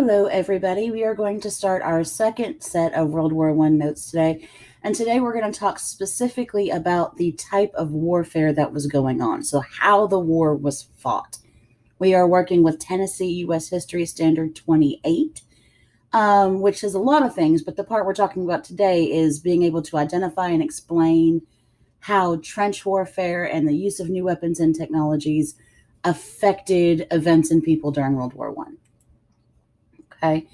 Hello, everybody. We are going to start our second set of World War I notes today. And today we're going to talk specifically about the type of warfare that was going on. So, how the war was fought. We are working with Tennessee U.S. History Standard 28, which is a lot of things, but the part we're talking about today is being able to identify and explain how trench warfare and the use of new weapons and technologies affected events and people during World War I. Okay.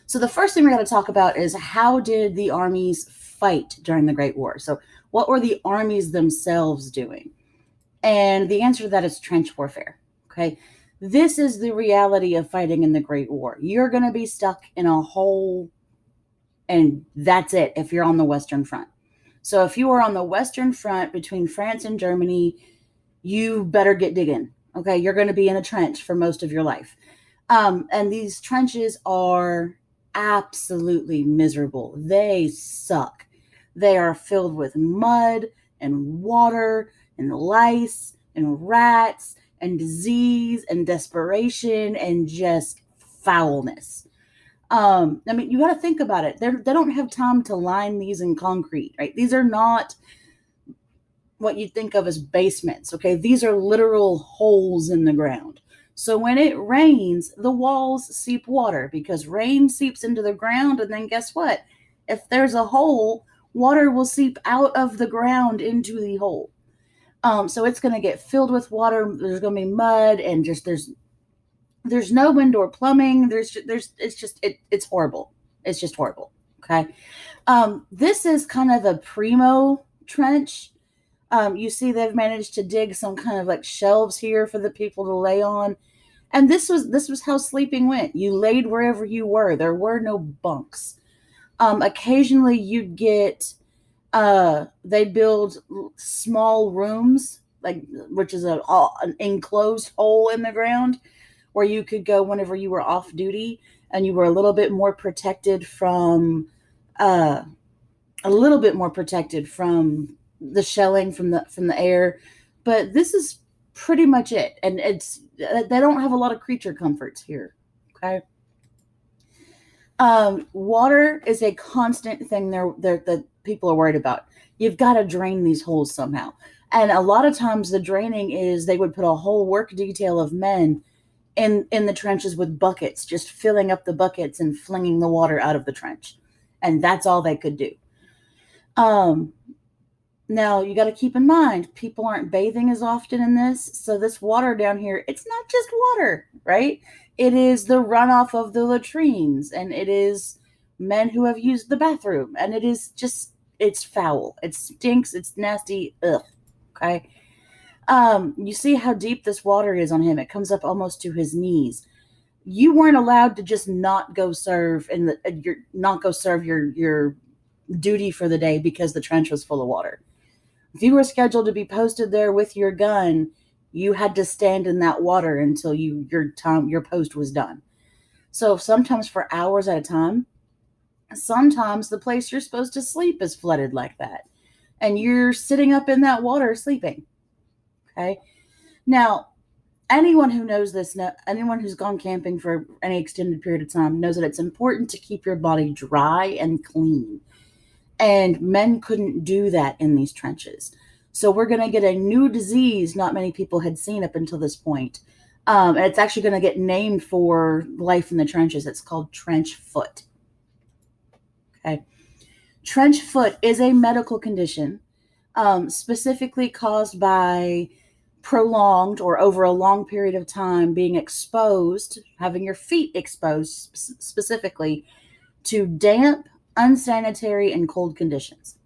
So the first thing we're going to talk about is how did the armies fight during the Great War? So what were the armies themselves doing? And the answer to that is trench warfare. Okay. This is the reality of fighting in the Great War. You're going to be stuck in a hole, and that's it if you're on the Western Front. So if you are on the Western Front between France and Germany, you better get digging. Okay. You're going to be in a trench for most of your life. And these trenches are absolutely miserable. They suck. They are filled with mud and water and lice and rats and disease and desperation and just foulness. You got to think about it. They don't have time to line these in concrete, right? These are not what you'd think of as basements, okay? These are literal holes in the ground. So when it rains, the walls seep water because rain seeps into the ground. And then guess what? If there's a hole, water will seep out of the ground into the hole. So it's going to get filled with water. There's going to be mud and just there's no indoor plumbing. It's horrible. It's just horrible. Okay. This is kind of a primo trench. You see they've managed to dig some kind of like shelves here for the people to lay on. And this was how sleeping went. You laid wherever you were. There were no bunks. Occasionally you'd get they'd build small rooms, which is an enclosed hole in the ground where you could go whenever you were off duty, and you were a little bit more protected from the shelling from the air. But this is pretty much it, and they don't have a lot of creature comforts here. Okay. Water is a constant thing that people are worried about. You've got to drain these holes somehow, and a lot of times the draining is they would put a whole work detail of men in the trenches with buckets, just filling up the buckets and flinging the water out of the trench, and that's all they could do. Now, you got to keep in mind, people aren't bathing as often in this. So this water down here, it's not just water, right? It is the runoff of the latrines, and it is men who have used the bathroom, and it is just, it's foul. It stinks. It's nasty. Ugh. Okay. You see how deep this water is on him. It comes up almost to his knees. You weren't allowed to just not go serve your duty for the day because the trench was full of water. If you were scheduled to be posted there with your gun, you had to stand in that water until your post was done. So sometimes for hours at a time, sometimes the place you're supposed to sleep is flooded like that, and you're sitting up in that water sleeping. Okay. Now, anyone who knows this, anyone who's gone camping for any extended period of time knows that it's important to keep your body dry and clean. And men couldn't do that in these trenches. So we're going to get a new disease not many people had seen up until this point. And it's actually going to get named for life in the trenches. It's called trench foot. Okay. Trench foot is a medical condition, specifically caused by prolonged or over a long period of time being exposed, having your feet exposed specifically to damp, unsanitary, and cold conditions.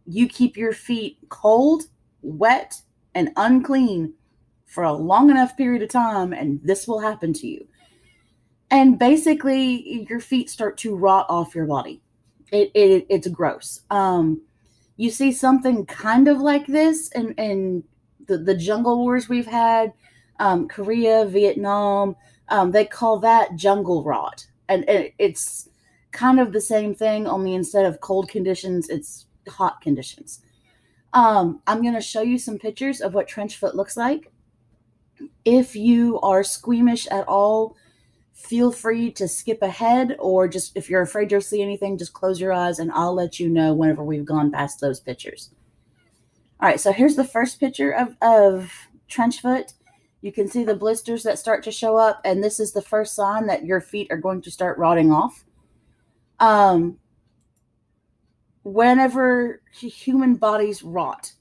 You keep your feet cold, wet, and unclean for a long enough period of time, and this will happen to you. And basically, your feet start to rot off your body. It's gross. You see something kind of like this in the jungle wars we've had, Korea, Vietnam. They call that jungle rot, and it's kind of the same thing, only instead of cold conditions, it's hot conditions. I'm going to show you some pictures of what trench foot looks like. If you are squeamish at all, feel free to skip ahead, or just if you're afraid to see anything, just close your eyes and I'll let you know whenever we've gone past those pictures. All right, so here's the first picture of trench foot. You can see the blisters that start to show up, and this is the first sign that your feet are going to start rotting off. Whenever human bodies rot,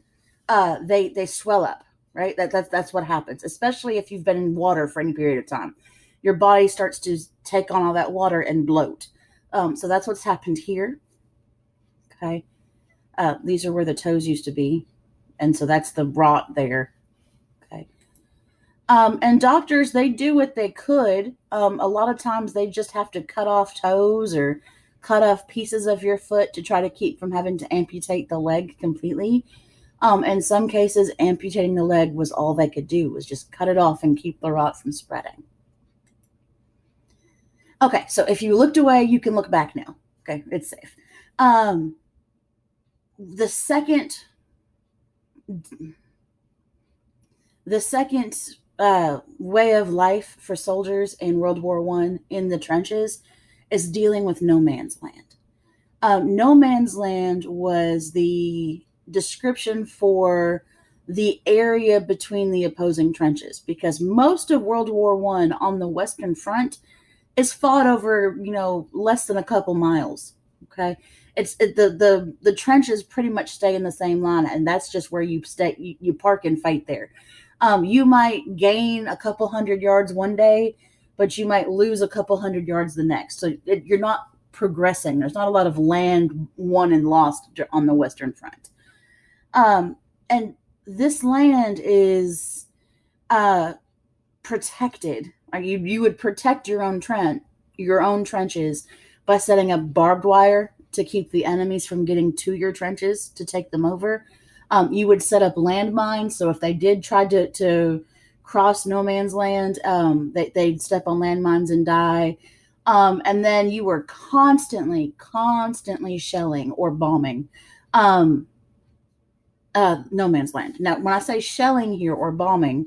they swell up, right? That's what happens, especially if you've been in water for any period of time. Your body starts to take on all that water and bloat. So that's what's happened here. Okay. These are where the toes used to be. And so that's the rot there. Okay. And doctors, they do what they could. A lot of times they just have to cut off toes or cut off pieces of your foot to try to keep from having to amputate the leg completely. In some cases, amputating the leg was all they could do, was just cut it off and keep the rot from spreading. Okay, so if you looked away, you can look back now. Okay, it's safe. The second way of life for soldiers in World War I in the trenches is dealing with no man's land. No man's land was the description for the area between the opposing trenches, because most of World War I on the Western Front is fought over, less than a couple miles. Okay. The trenches pretty much stay in the same line, and that's just where you stay. You park and fight there. You might gain a couple hundred yards one day, but you might lose a couple hundred yards the next. So you're not progressing. There's not a lot of land won and lost on the Western Front. And this land is protected. You would protect your own trenches by setting up barbed wire to keep the enemies from getting to your trenches to take them over. You would set up landmines, so if they did try to cross no man's land, they'd step on landmines and die. And then you were constantly shelling or bombing no man's land. Now, when I say shelling here or bombing,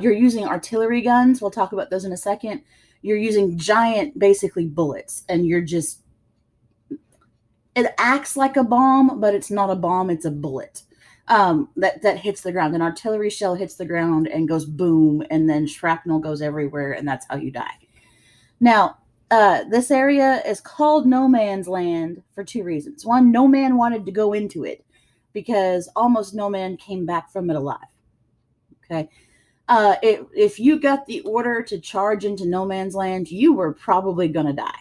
you're using artillery guns. We'll talk about those in a second. You're using giant, basically, bullets, and it acts like a bomb, but it's not a bomb, it's a bullet that hits the ground. An artillery shell hits the ground and goes boom, and then shrapnel goes everywhere, and that's how you die. Now, this area is called no man's land for two reasons. One, no man wanted to go into it because almost no man came back from it alive. Okay. If you got the order to charge into no man's land, you were probably going to die,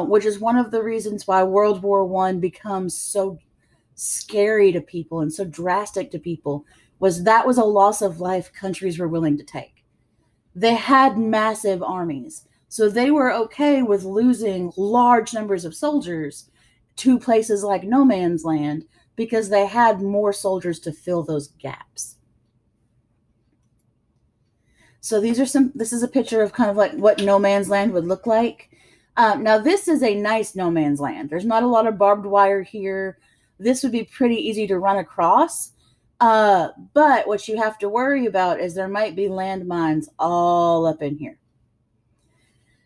which is one of the reasons why World War I becomes so scary to people and so drastic to people, was a loss of life countries were willing to take. They had massive armies, so they were okay with losing large numbers of soldiers to places like no man's land because they had more soldiers to fill those gaps. So this is a picture of kind of like what no man's land would look like. Now, this is a nice no man's land. There's not a lot of barbed wire here. This would be pretty easy to run across. But what you have to worry about is there might be landmines all up in here.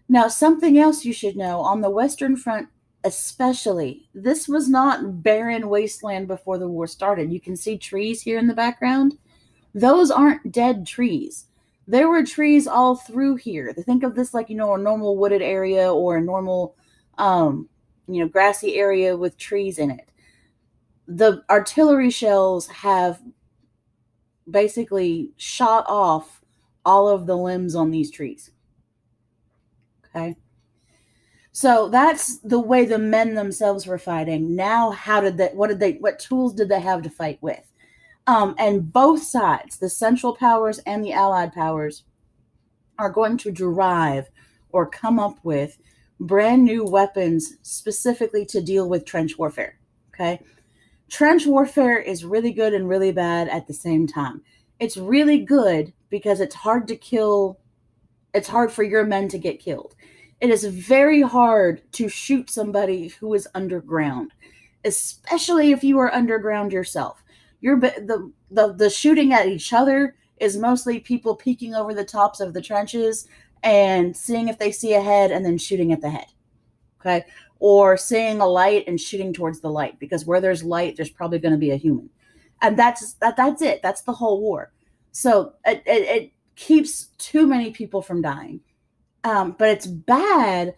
Now, something else you should know, on the Western Front especially, this was not barren wasteland before the war started. You can see trees here in the background. Those aren't dead trees. There were trees all through here. Think of this like, a normal wooded area or a normal, grassy area with trees in it. The artillery shells have basically shot off all of the limbs on these trees. Okay. So that's the way the men themselves were fighting. Now, what tools did they have to fight with? And both sides, the Central Powers and the Allied powers, are going to derive or come up with brand new weapons specifically to deal with trench warfare. Okay. Trench warfare is really good and really bad at the same time. It's really good because it's hard to kill. It's hard for your men to get killed. It is very hard to shoot somebody who is underground, especially if you are underground yourself. The shooting at each other is mostly people peeking over the tops of the trenches and seeing if they see a head and then shooting at the head. Okay. Or seeing a light and shooting towards the light, because where there's light, there's probably going to be a human. And that's it. That's the whole war. So it keeps too many people from dying. But it's bad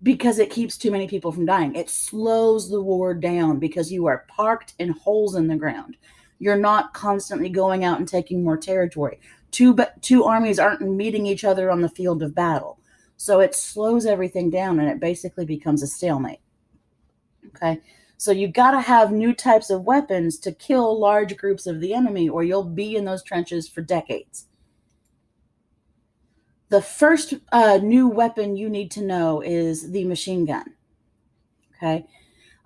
because it keeps too many people from dying. It slows the war down because you are parked in holes in the ground. You're not constantly going out and taking more territory. Two armies aren't meeting each other on the field of battle. So it slows everything down and it basically becomes a stalemate. Okay. So you got to have new types of weapons to kill large groups of the enemy, or you'll be in those trenches for decades. The first new weapon you need to know is the machine gun. Okay.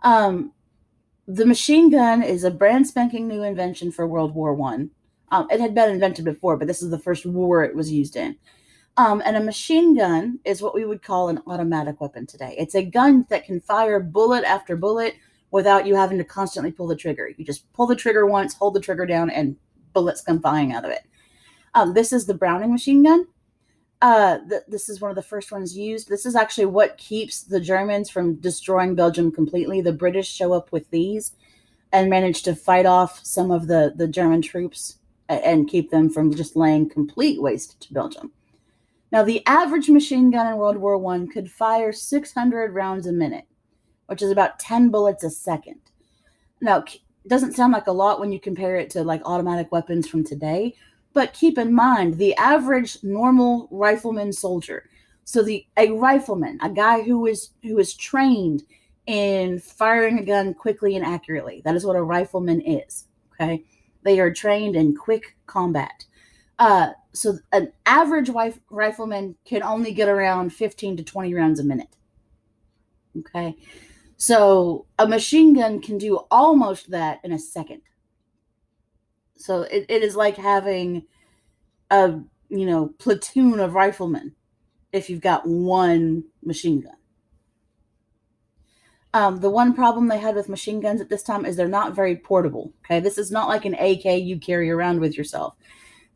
The machine gun is a brand spanking new invention for World War I. It had been invented before, but this is the first war it was used in. And a machine gun is what we would call an automatic weapon today. It's a gun that can fire bullet after bullet without you having to constantly pull the trigger. You just pull the trigger once, hold the trigger down, and bullets come flying out of it. This is the Browning machine gun. This is one of the first ones used. This is actually what keeps the Germans from destroying Belgium completely. The British show up with these and manage to fight off some of the German troops and keep them from just laying complete waste to Belgium. Now, the average machine gun in World War I could fire 600 rounds a minute, which is about 10 bullets a second. Now, it doesn't sound like a lot when you compare it to like automatic weapons from today, but keep in mind the average normal rifleman soldier. So a rifleman, a guy who is trained in firing a gun quickly and accurately. That is what a rifleman is. Okay, they are trained in quick combat. So an average rifleman can only get around 15 to 20 rounds a minute. Okay. So a machine gun can do almost that in a second. So it is like having a, platoon of riflemen if you've got one machine gun. The one problem they had with machine guns at this time is they're not very portable. Okay. This is not like an AK you carry around with yourself.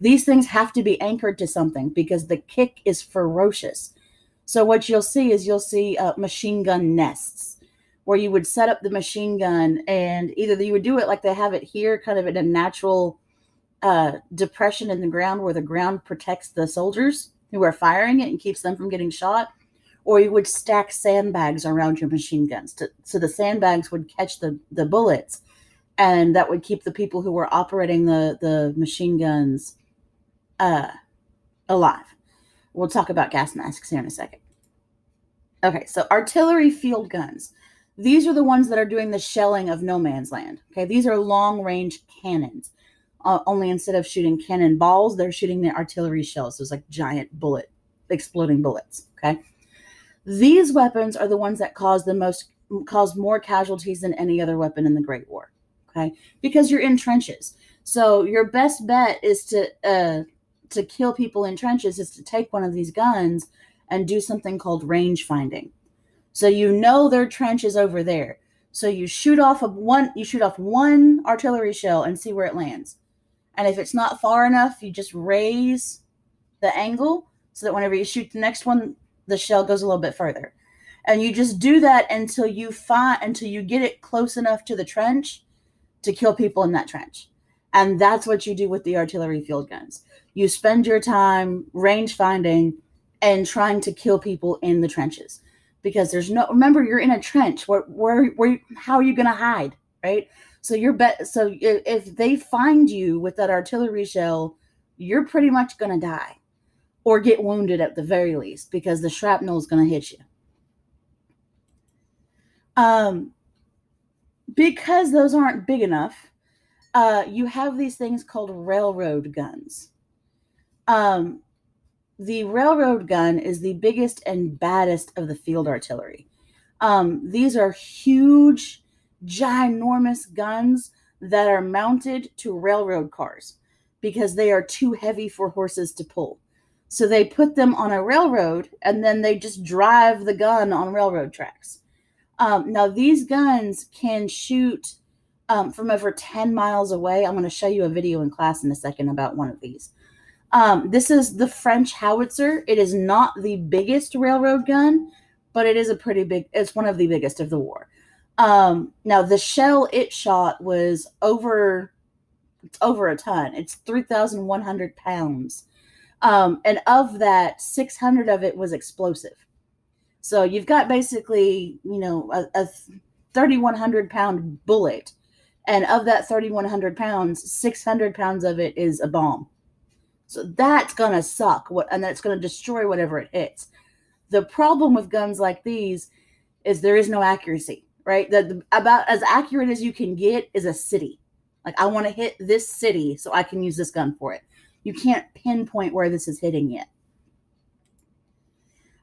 These things have to be anchored to something because the kick is ferocious. So what you'll see machine gun nests where you would set up the machine gun, and either you would do it like they have it here, kind of in a natural depression in the ground where the ground protects the soldiers who are firing it and keeps them from getting shot, or you would stack sandbags around your machine guns so the sandbags would catch the bullets, and that would keep the people who were operating the machine guns alive. We'll talk about gas masks here in a second. Okay, so artillery field guns. These are the ones that are doing the shelling of no man's land. Okay, these are long-range cannons. Only instead of shooting cannonballs, they're shooting the artillery shells. Those like giant exploding bullets. Okay, these weapons are the ones that cause more casualties than any other weapon in the Great War. Okay, because you're in trenches. So your best bet is to kill people in trenches is to take one of these guns and do something called range finding. So their trench is over there. So you shoot off one artillery shell and see where it lands. And if it's not far enough, you just raise the angle so that whenever you shoot the next one, the shell goes a little bit further. And you just do that until you get it close enough to the trench to kill people in that trench. And that's what you do with the artillery field guns. You spend your time range finding and trying to kill people in the trenches, because remember, you're in a trench. How are you going to hide, right? So if they find you with that artillery shell, you're pretty much going to die or get wounded at the very least, because the shrapnel is going to hit you. Because those aren't big enough, you have these things called railroad guns. The railroad gun is the biggest and baddest of the field artillery. These are huge, ginormous guns that are mounted to railroad cars because they are too heavy for horses to pull. So they put them on a railroad and then they just drive the gun on railroad tracks. Now, these guns can shoot from over 10 miles away. I'm going to show you a video in class in a second about one of these. This is the French howitzer. It is not the biggest railroad gun, but it is a pretty big, it's one of the biggest of the war. Now the shell it shot was over a ton. It's 3,100 pounds. And of that, 600 of it was explosive. So you've got basically, a 3,100 pound bullet. And of that 3,100 pounds, 600 pounds of it is a bomb. So that's going to suck, and that's going to destroy whatever it hits. The problem with guns like these is there is no accuracy, right? About as accurate as you can get is a city. Like, I want to hit this city so I can use this gun for it. You can't pinpoint where this is hitting yet.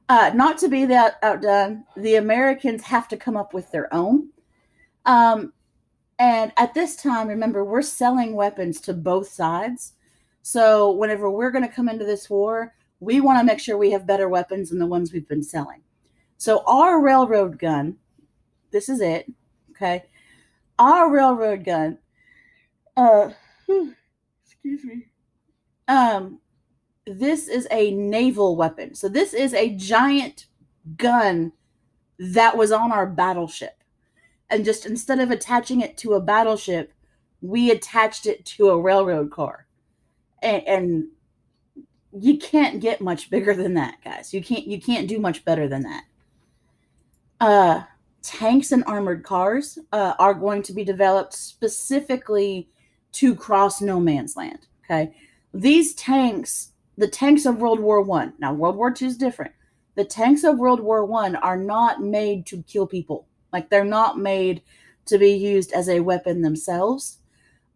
Not to be that outdone, the Americans have to come up with their own. And at this time, remember, we're selling weapons to both sides. So whenever we're going to come into this war, we want to make sure we have better weapons than the ones we've been selling. So our railroad gun, this is it, okay? Our railroad gun, excuse me. This is a naval weapon. So this is a giant gun that was on our battleship. And just instead of attaching it to a battleship, we attached it to a railroad car. And you can't get much bigger than that, guys. You can't do much better than that. Tanks and armored cars are going to be developed specifically to cross no man's land. Okay, these tanks, the tanks of World War One. Now, World War II is different. The tanks of World War One are not made to kill people. Like, they're not made to be used as a weapon themselves.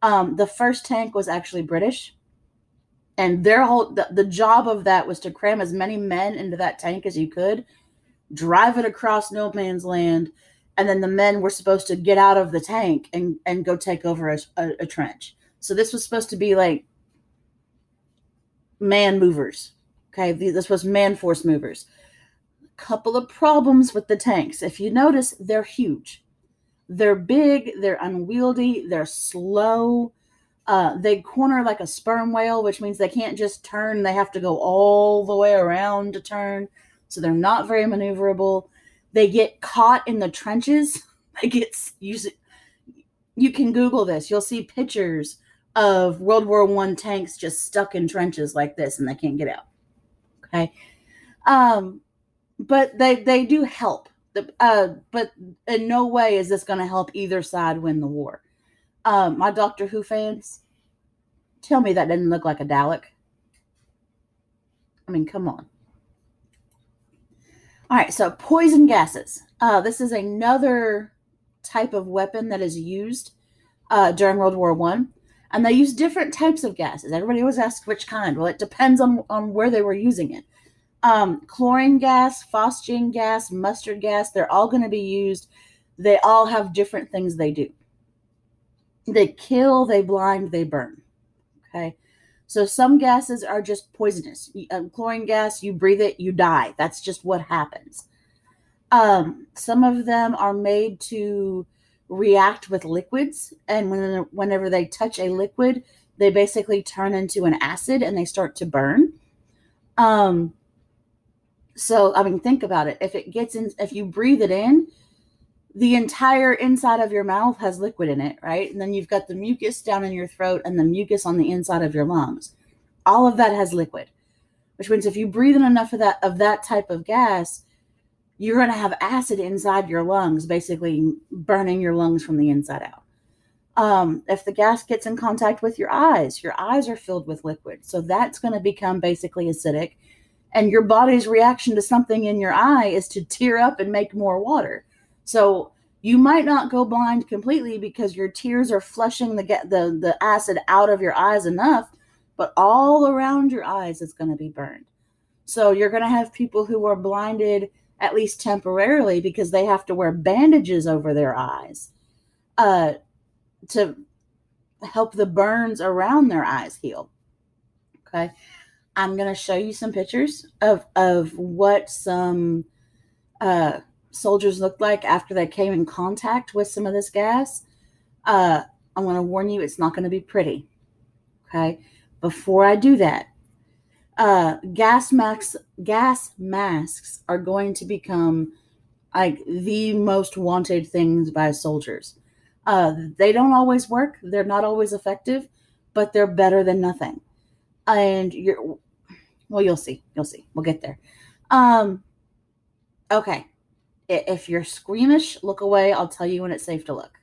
The first tank was actually British, and the job of that was to cram as many men into that tank as you could, drive it across no man's land, and then the men were supposed to get out of the tank and go take over a trench. So this was supposed to be like man movers. Okay, this was man force movers. Couple of problems with the tanks. If you notice, they're huge. They're big, they're unwieldy, they're slow. They corner like a sperm whale, which means they can't just turn. They have to go all the way around to turn. So they're not very maneuverable. They get caught in the trenches. You can Google this. You'll see pictures of World War I tanks just stuck in trenches like this, and they can't get out. Okay. But they do help. But in no way is this going to help either side win the war. My Doctor Who fans, tell me that doesn't look like a Dalek. I mean, come on. All right, so poison gases. This is another type of weapon that is used during World War One, and they use different types of gases. Everybody always asks which kind. Well, it depends on where they were using it. Chlorine gas, phosgene gas, mustard gas, they're all going to be used. They all have different things they do. They kill, they blind, they burn. Okay. So some gases are just poisonous. Chlorine gas, you breathe it, you die. That's just what happens. Some of them are made to react with liquids, and whenever they touch a liquid, they basically turn into an acid and they start to burn. So, I mean, think about it. If you breathe it in, the entire inside of your mouth has liquid in it, right? And then you've got the mucus down in your throat and the mucus on the inside of your lungs. All of that has liquid, which means if you breathe in enough of that type of gas, you're going to have acid inside your lungs, basically burning your lungs from the inside out. If the gas gets in contact with your eyes are filled with liquid. So that's going to become basically acidic. And your body's reaction to something in your eye is to tear up and make more water. So you might not go blind completely because your tears are flushing the acid out of your eyes enough, but all around your eyes it's going to be burned. So you're going to have people who are blinded at least temporarily because they have to wear bandages over their eyes to help the burns around their eyes heal. Okay. I'm going to show you some pictures of what some soldiers looked like after they came in contact with some of this gas. I'm going to warn you, it's not going to be pretty. Okay. Before I do that, Gas masks are going to become like the most wanted things by soldiers. They don't always work. They're not always effective, but they're better than nothing. And you're well, you'll see. You'll see. We'll get there. Um, okay. If you're squeamish, look away. I'll tell you when it's safe to look.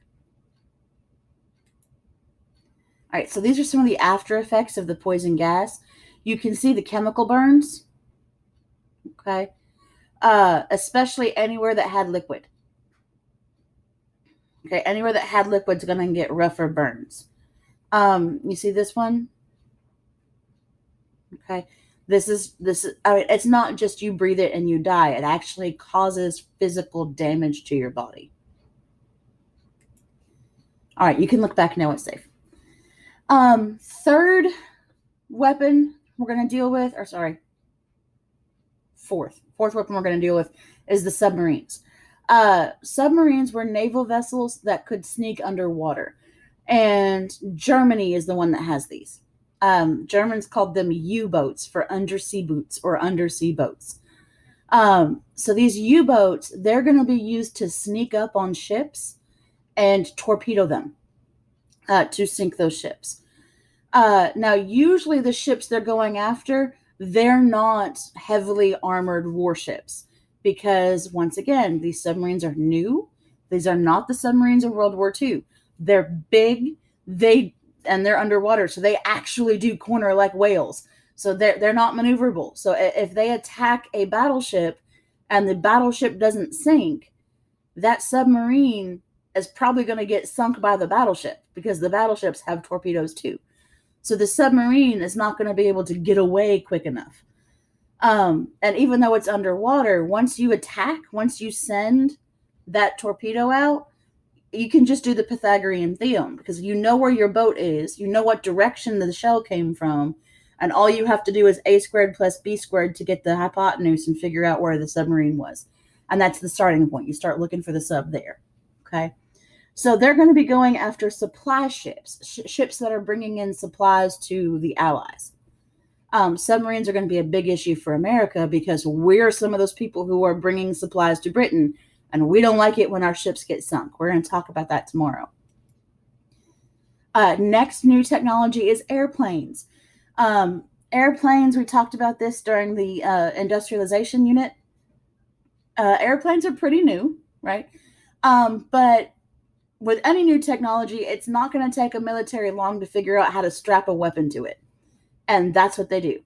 All right. So these are some of the after effects of the poison gas. You can see the chemical burns. Okay. Especially anywhere that had liquid. Okay, anywhere that had liquid's gonna get rougher burns. You see this one? Okay. This is I mean, it's not just you breathe it and you die. It actually causes physical damage to your body. All right, you can look back now, it's safe. Third weapon we're gonna deal with, or sorry, fourth weapon we're gonna deal with is the submarines. Submarines were naval vessels that could sneak underwater, and Germany is the one that has these. Germans called them U-boats for undersea boots or undersea boats. So these U-boats, they're going to be used to sneak up on ships and torpedo them to sink those ships. Now, usually the ships they're going after, they're not heavily armored warships because, once again, these submarines are new. These are not the submarines of World War II. They're big. And they're underwater, so they actually do corner like whales. So they're not maneuverable. So if they attack a battleship and the battleship doesn't sink, that submarine is probably going to get sunk by the battleship because the battleships have torpedoes too. So the submarine is not going to be able to get away quick enough. And even though it's underwater, once you attack, once you send that torpedo out, you can just do the Pythagorean theorem because you know where your boat is, you know what direction the shell came from, and all you have to do is a squared plus b squared to get the hypotenuse and figure out where the submarine was. And that's the starting point. You start looking for the sub there. Okay. So they're going to be going after supply ships, ships that are bringing in supplies to the Allies. Submarines are going to be a big issue for America because we're some of those people who are bringing supplies to Britain, and we don't like it when our ships get sunk. We're going to talk about that tomorrow. Next new technology is airplanes. Airplanes, we talked about this during the industrialization unit. Airplanes are pretty new, right? But with any new technology, it's not going to take a military long to figure out how to strap a weapon to it. And that's what they do.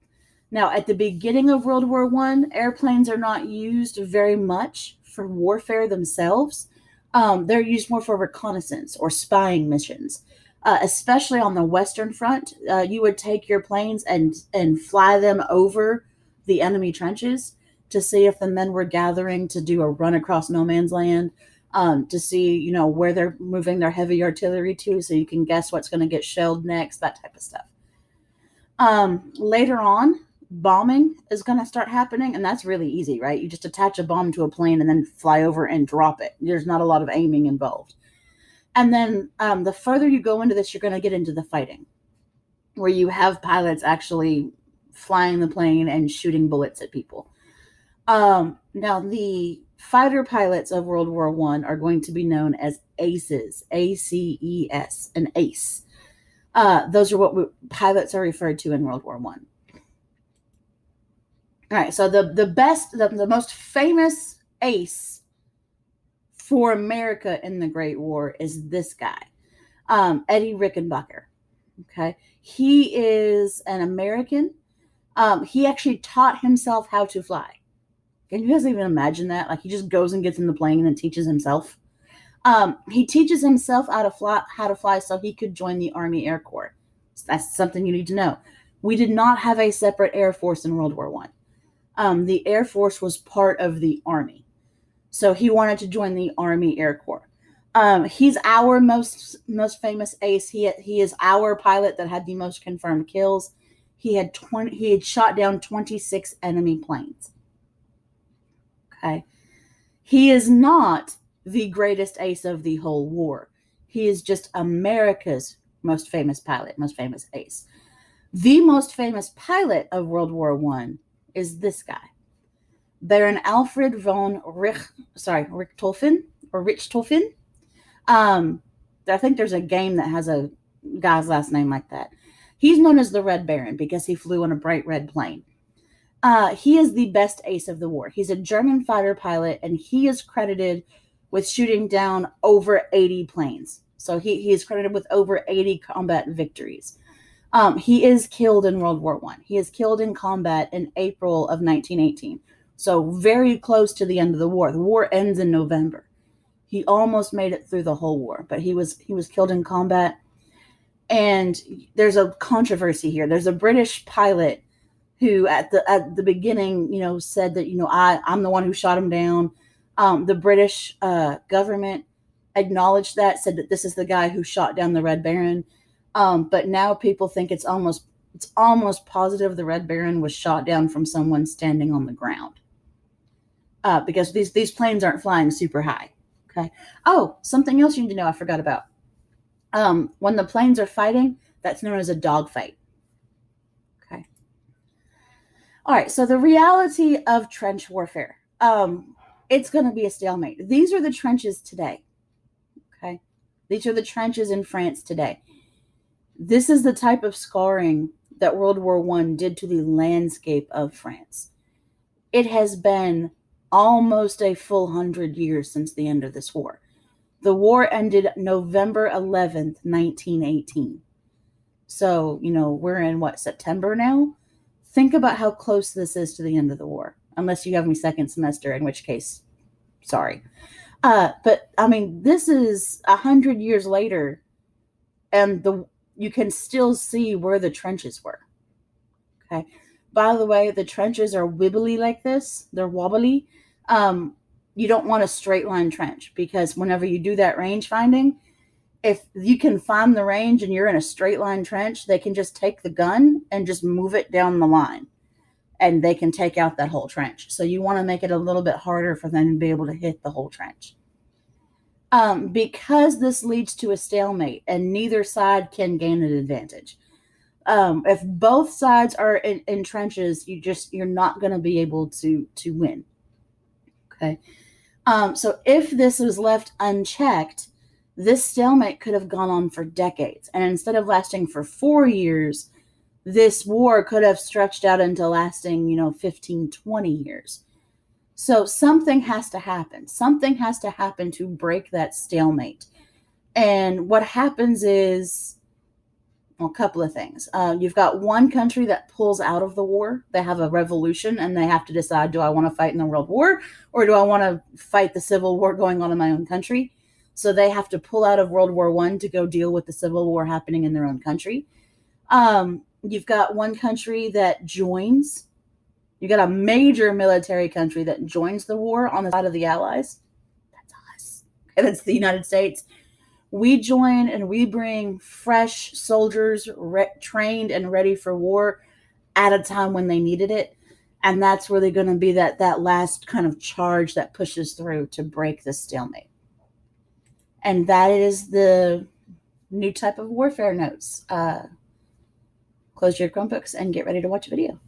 Now, at the beginning of World War I, airplanes are not used very much for warfare themselves. They're used more for reconnaissance or spying missions, especially on the Western Front. You would take your planes and fly them over the enemy trenches to see if the men were gathering to do a run across no man's land, to see, where they're moving their heavy artillery to, so you can guess what's going to get shelled next, that type of stuff. Later on, bombing is going to start happening, and that's really easy, right? You just attach a bomb to a plane and then fly over and drop it. There's not a lot of aiming involved. And then the further you go into this, you're going to get into the fighting, where you have pilots actually flying the plane and shooting bullets at people. Now, the fighter pilots of World War I are going to be known as ACEs, ACES, an ACE. Those are what pilots are referred to in World War I. All right, so the most famous ace for America in the Great War is this guy, Eddie Rickenbacker. Okay, he is an American. He actually taught himself how to fly. Can you guys even imagine that? Like, he just goes and gets in the plane and then teaches himself. He teaches himself how to fly so he could join the Army Air Corps. So that's something you need to know. We did not have a separate Air Force in World War I. The Air Force was part of the Army. So he wanted to join the Army Air Corps. He's our most famous ace. He is our pilot that had the most confirmed kills. He had shot down 26 enemy planes. Okay. He is not the greatest ace of the whole war. He is just America's most famous pilot, most famous ace. The most famous pilot of World War One is this guy, Baron Alfred von Richthofen or Richthofen. I think there's a game that has a guy's last name like that. He's known as the Red Baron because he flew on a bright red plane. He is the best ace of the war. He's a German fighter pilot, and he is credited with shooting down over 80 planes. So he is credited with over 80 combat victories. He is killed in World War One. He is killed in combat in April of 1918. So very close to the end of the war. The war ends in November. He almost made it through the whole war, but he was killed in combat. And there's a controversy here. There's a British pilot who at the beginning, said that, I'm the one who shot him down. The British government acknowledged that, said that this is the guy who shot down the Red Baron. But now people think it's almost positive the Red Baron was shot down from someone standing on the ground. Because these planes aren't flying super high. Okay. Oh, something else you need to know I forgot about. When the planes are fighting, that's known as a dogfight. Okay. All right. So the reality of trench warfare, it's going to be a stalemate. These are the trenches today. Okay. These are the trenches in France today. This is the type of scarring that World War I did to the landscape of France. It has been almost a full 100 years since the end of this war. The war ended November 11th, 1918. So, we're in September now? Think about how close this is to the end of the war. Unless you have me second semester, in which case, sorry. But, this is 100 years later, and you can still see where the trenches were. Okay. By the way, the trenches are wibbly like this. They're wobbly. You don't want a straight line trench, because whenever you do that range finding, if you can find the range and you're in a straight line trench, they can just take the gun and just move it down the line, and they can take out that whole trench. So you want to make it a little bit harder for them to be able to hit the whole trench. Because this leads to a stalemate and neither side can gain an advantage. If both sides are in trenches, you're not going to be able to win. Okay. So if this was left unchecked, this stalemate could have gone on for decades. And instead of lasting for 4 years, this war could have stretched out into lasting, 15, 20 years. So something has to happen. Something has to happen to break that stalemate. And what happens is, a couple of things. You've got one country that pulls out of the war. They have a revolution and they have to decide, do I want to fight in the World War, or do I want to fight the Civil War going on in my own country? So they have to pull out of World War I to go deal with the Civil War happening in their own country. You've got one country that joins. You got a major military country that joins the war on the side of the Allies. That's us. Okay, that's the United States. We join and we bring fresh soldiers trained and ready for war at a time when they needed it. And that's really going to be that last kind of charge that pushes through to break the stalemate. And that is the new type of warfare notes. Close your Chromebooks and get ready to watch a video.